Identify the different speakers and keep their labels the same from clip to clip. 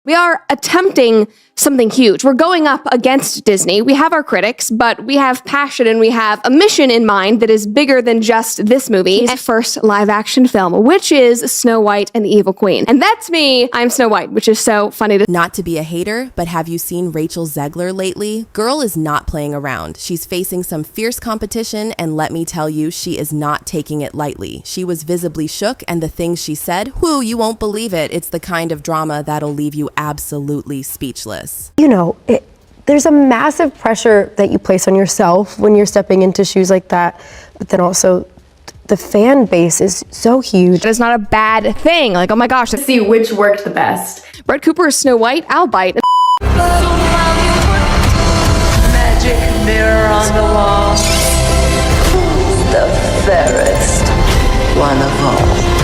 Speaker 1: We are attempting something huge. We're going up against Disney. We have our critics, but we have passion and we have a mission in mind that is bigger than just this movie's first live action film, which is Snow White and the Evil Queen. And that's me. I'm Snow White, which is so funny to...
Speaker 2: Not to be a hater, but have you seen Rachel Zegler lately? Girl is not playing around. She's facing some fierce competition, and let me tell you, she is not taking it lightly. She was visibly shook, and the things she said, whoo, you won't believe it. It's the kind of drama that'll leave you absolutely speechless.
Speaker 3: You know, there's a massive pressure that you place on yourself when you're stepping into shoes like that, but then also the fan base is so huge.
Speaker 1: It's not a bad thing. Like, oh my gosh.
Speaker 4: Let's see which worked the best.
Speaker 1: Brett Cooper is Snow White. I'll bite.
Speaker 5: Magic mirror on the wall. Who's the fairest one of all?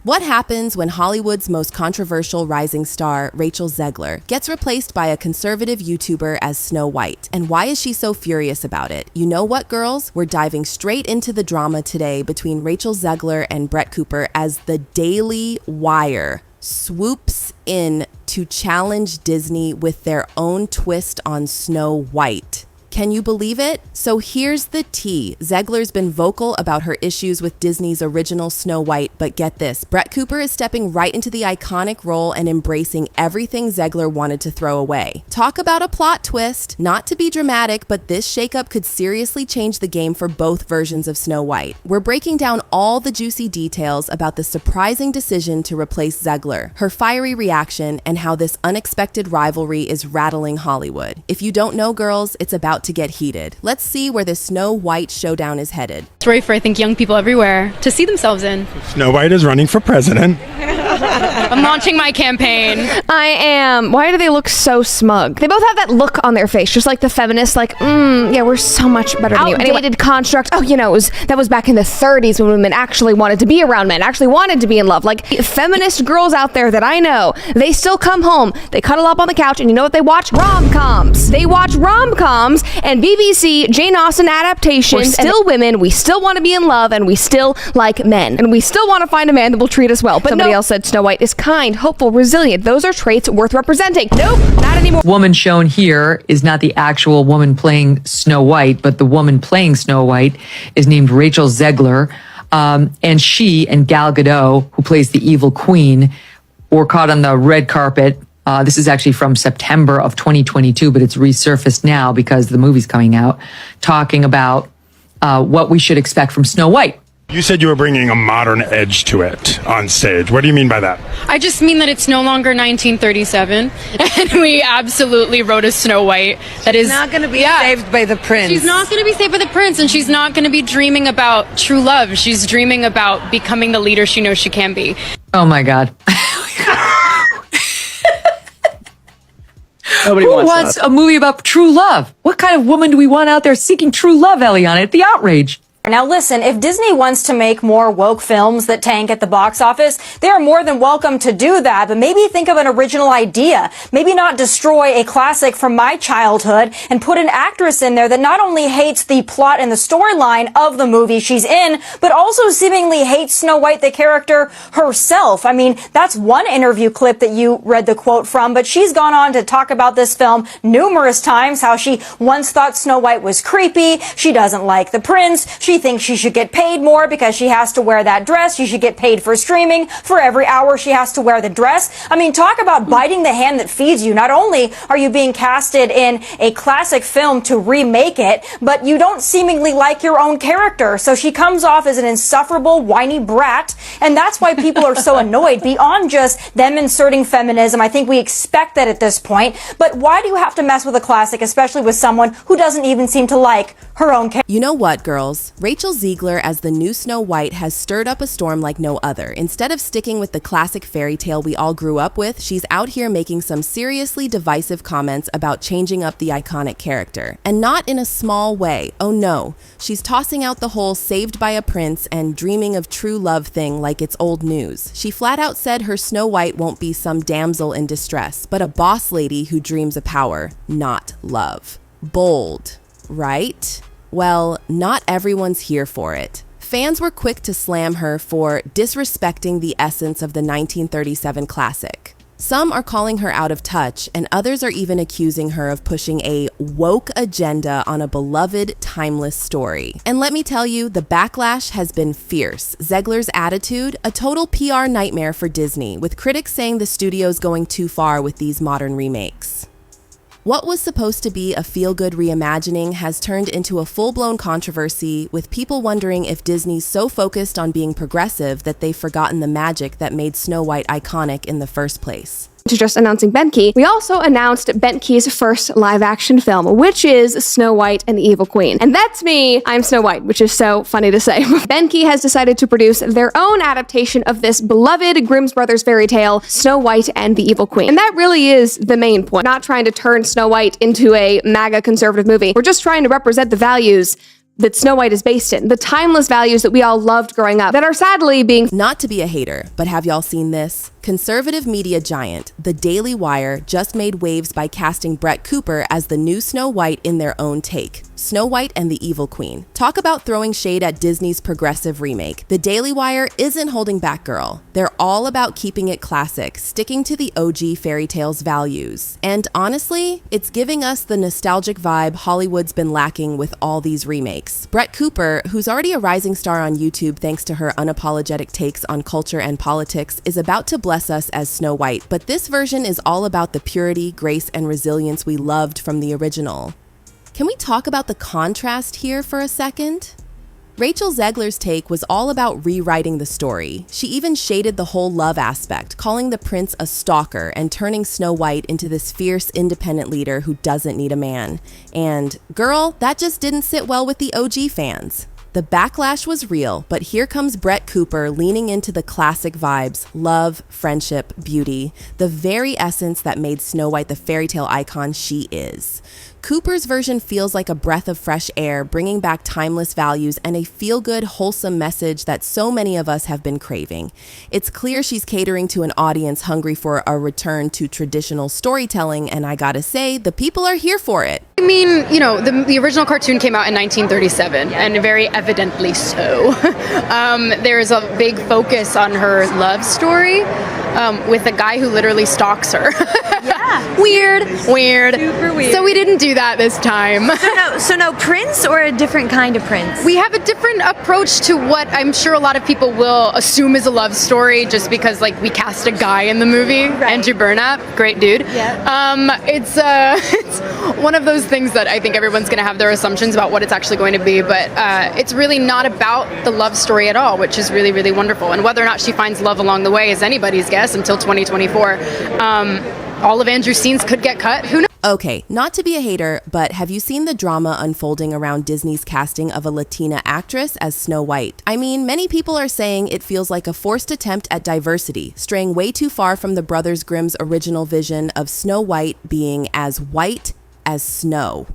Speaker 2: What happens when Hollywood's most controversial rising star, Rachel Zegler, gets replaced by a conservative YouTuber as Snow White? And why is she so furious about it? You know what, girls? We're diving straight into the drama today between Rachel Zegler and Brett Cooper as the Daily Wire swoops in to challenge Disney with their own twist on Snow White. Can you believe it? So here's the tea. Zegler's been vocal about her issues with Disney's original Snow White, but get this, Brett Cooper is stepping right into the iconic role and embracing everything Zegler wanted to throw away. Talk about a plot twist. Not to be dramatic, but this shakeup could seriously change the game for both versions of Snow White. We're breaking down all the juicy details about the surprising decision to replace Zegler, her fiery reaction, and how this unexpected rivalry is rattling Hollywood. If you don't know, girls, it's about to get heated. Let's see where the Snow White showdown is headed.
Speaker 6: Story for, I think, young people everywhere to see themselves in.
Speaker 7: Snow White is running for president.
Speaker 6: I'm launching my campaign.
Speaker 1: I am. Why do they look so smug? They both have that look on their face, just like the feminists, like, yeah, we're so much better than you. Outdated construct. Oh, that was back in the 30s when women actually wanted to be around men, actually wanted to be in love. Like, feminist girls out there that I know, they still come home, they cuddle up on the couch, and you know what they watch? Rom-coms. They watch rom-coms and BBC Jane Austen adaptations. We're still women, we still want to be in love, and we still like men. And we still want to find a man that will treat us well. But somebody else said Snow White is kind, hopeful, resilient. Those are traits worth representing. Nope, not anymore.
Speaker 8: Woman shown here is not the actual woman playing Snow White, but the woman playing Snow White is named Rachel Zegler. And she and Gal Gadot, who plays the evil queen, were caught on the red carpet. This is actually from September of 2022, but it's resurfaced now because the movie's coming out, talking about what we should expect from Snow White.
Speaker 7: You said you were bringing a modern edge to it on stage. What do you mean by that?
Speaker 6: I just mean that it's no longer 1937, and we absolutely wrote a Snow White that is
Speaker 5: Not going to be saved by the prince.
Speaker 6: She's not going to be saved by the prince, and she's not going to be dreaming about true love. She's dreaming about becoming the leader she knows she can be.
Speaker 8: Oh my God.
Speaker 9: Nobody
Speaker 8: Who wants a movie about true love? What kind of woman do we want out there seeking true love, Eliana? It's the outrage.
Speaker 10: Now listen, if Disney wants to make more woke films that tank at the box office, they are more than welcome to do that, but maybe think of an original idea. Maybe not destroy a classic from my childhood and put an actress in there that not only hates the plot and the storyline of the movie she's in, but also seemingly hates Snow White, the character herself. I mean, that's one interview clip that you read the quote from, but she's gone on to talk about this film numerous times, how she once thought Snow White was creepy, she doesn't like the prince, she thinks she should get paid more because she has to wear that dress. She should get paid for streaming. For every hour she has to wear the dress. I mean, talk about biting the hand that feeds you. Not only are you being casted in a classic film to remake it, but you don't seemingly like your own character. So she comes off as an insufferable, whiny brat. And that's why people are so annoyed. Beyond just them inserting feminism, I think we expect that at this point. But why do you have to mess with a classic, especially with someone who doesn't even seem to like her own character?
Speaker 2: You know what, girls? Rachel Zegler as the new Snow White has stirred up a storm like no other. Instead of sticking with the classic fairy tale we all grew up with, she's out here making some seriously divisive comments about changing up the iconic character. And not in a small way. Oh no. She's tossing out the whole saved by a prince and dreaming of true love thing like it's old news. She flat out said her Snow White won't be some damsel in distress, but a boss lady who dreams of power, not love. Bold. right? Well, not everyone's here for it. Fans were quick to slam her for disrespecting the essence of the 1937 classic. Some are calling her out of touch, and others are even accusing her of pushing a woke agenda on a beloved, timeless story. And let me tell you, the backlash has been fierce. Zegler's attitude, a total PR nightmare for Disney, with critics saying the studio's going too far with these modern remakes. What was supposed to be a feel-good reimagining has turned into a full-blown controversy, with people wondering if Disney's so focused on being progressive that they've forgotten the magic that made Snow White iconic in the first place.
Speaker 1: To just announcing Benki, we also announced Benki's first live-action film, which is Snow White and the Evil Queen. And that's me, I'm Snow White, which is so funny to say. Benki has decided to produce their own adaptation of this beloved Grimm's Brothers fairy tale, Snow White and the Evil Queen. And that really is the main point. Not trying to turn Snow White into a MAGA conservative movie. We're just trying to represent the values that Snow White is based in, the timeless values that we all loved growing up, that are sadly being...
Speaker 2: Not to be a hater, but have y'all seen this? Conservative media giant, The Daily Wire, just made waves by casting Brett Cooper as the new Snow White in their own take, Snow White and the Evil Queen. Talk about throwing shade at Disney's progressive remake. The Daily Wire isn't holding back, girl. They're all about keeping it classic, sticking to the OG fairy tale's values. And honestly, it's giving us the nostalgic vibe Hollywood's been lacking with all these remakes. Brett Cooper, who's already a rising star on YouTube thanks to her unapologetic takes on culture and politics, is about to bless us as Snow White, but this version is all about the purity, grace, and resilience we loved from the original. Can we talk about the contrast here for a second? Rachel Zegler's take was all about rewriting the story. She even shaded the whole love aspect, calling the prince a stalker and turning Snow White into this fierce, independent leader who doesn't need a man. And, girl, that just didn't sit well with the OG fans. The backlash was real, but here comes Brett Cooper leaning into the classic vibes, love, friendship, beauty, the very essence that made Snow White the fairy tale icon she is. Cooper's version feels like a breath of fresh air, bringing back timeless values and a feel-good, wholesome message that so many of us have been craving. It's clear she's catering to an audience hungry for a return to traditional storytelling, and I gotta say, the people are here for it.
Speaker 6: I mean, you know, the original cartoon came out in 1937, and very evidently so. There's a big focus on her love story with a guy who literally stalks her.
Speaker 9: Yeah.
Speaker 6: Weird.
Speaker 9: Super weird.
Speaker 6: So we didn't do that this time.
Speaker 9: So no prince, or a different kind of prince?
Speaker 6: We have a different approach to what I'm sure a lot of people will assume is a love story, just because like we cast a guy in the movie, right. Andrew Burnap, great dude.
Speaker 9: Yeah.
Speaker 6: It's one of those things that I think everyone's going to have their assumptions about what it's actually going to be, but it's really not about the love story at all, which is really, really wonderful. And whether or not she finds love along the way is anybody's guess until 2024. All of Andrew's scenes could get cut. Who knows?
Speaker 2: Okay, not to be a hater, but have you seen the drama unfolding around Disney's casting of a Latina actress as Snow White? I mean, many people are saying it feels like a forced attempt at diversity, straying way too far from the Brothers Grimm's original vision of Snow White being as white as snow.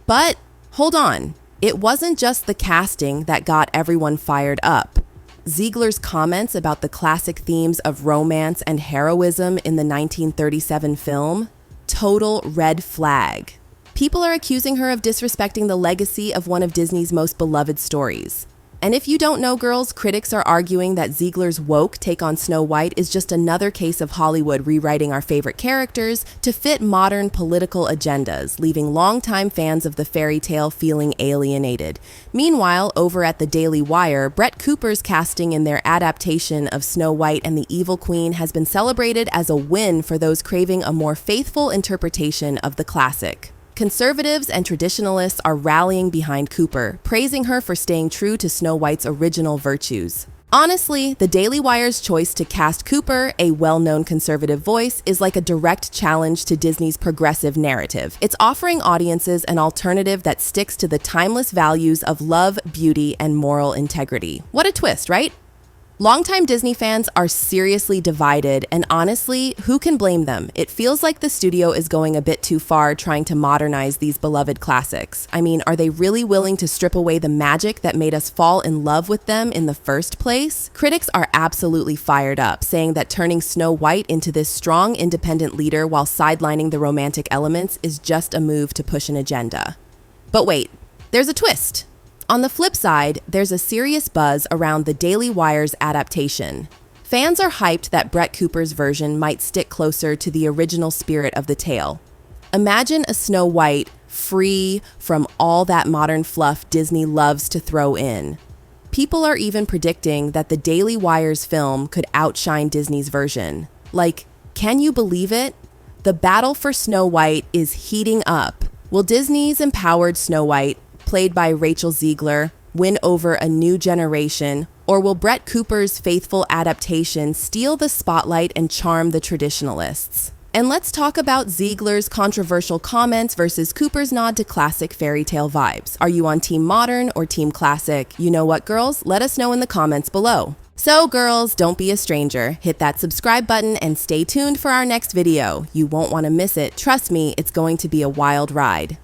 Speaker 2: But hold on, it wasn't just the casting that got everyone fired up. Zegler's comments about the classic themes of romance and heroism in the 1937 film? Total red flag. People are accusing her of disrespecting the legacy of one of Disney's most beloved stories. And if you don't know, girls, critics are arguing that Zegler's woke take on Snow White is just another case of Hollywood rewriting our favorite characters to fit modern political agendas, leaving longtime fans of the fairy tale feeling alienated. Meanwhile, over at the Daily Wire, Brett Cooper's casting in their adaptation of Snow White and the Evil Queen has been celebrated as a win for those craving a more faithful interpretation of the classic. Conservatives and traditionalists are rallying behind Cooper, praising her for staying true to Snow White's original virtues. Honestly, the Daily Wire's choice to cast Cooper, a well-known conservative voice, is like a direct challenge to Disney's progressive narrative. It's offering audiences an alternative that sticks to the timeless values of love, beauty, and moral integrity. What a twist, right? Longtime Disney fans are seriously divided, and honestly, who can blame them? It feels like the studio is going a bit too far trying to modernize these beloved classics. I mean, are they really willing to strip away the magic that made us fall in love with them in the first place? Critics are absolutely fired up, saying that turning Snow White into this strong, independent leader while sidelining the romantic elements is just a move to push an agenda. But wait, there's a twist. On the flip side, there's a serious buzz around the Daily Wire's adaptation. Fans are hyped that Brett Cooper's version might stick closer to the original spirit of the tale. Imagine a Snow White free from all that modern fluff Disney loves to throw in. People are even predicting that the Daily Wire's film could outshine Disney's version. Like, can you believe it? The battle for Snow White is heating up. Will Disney's empowered Snow White, played by Rachel Zegler, win over a new generation, or will Brett Cooper's faithful adaptation steal the spotlight and charm the traditionalists? And let's talk about Ziegler's controversial comments versus Cooper's nod to classic fairy tale vibes. Are you on Team Modern or Team Classic? You know what, girls? Let us know in the comments below. So girls, don't be a stranger. Hit that subscribe button and stay tuned for our next video. You won't want to miss it. Trust me, it's going to be a wild ride.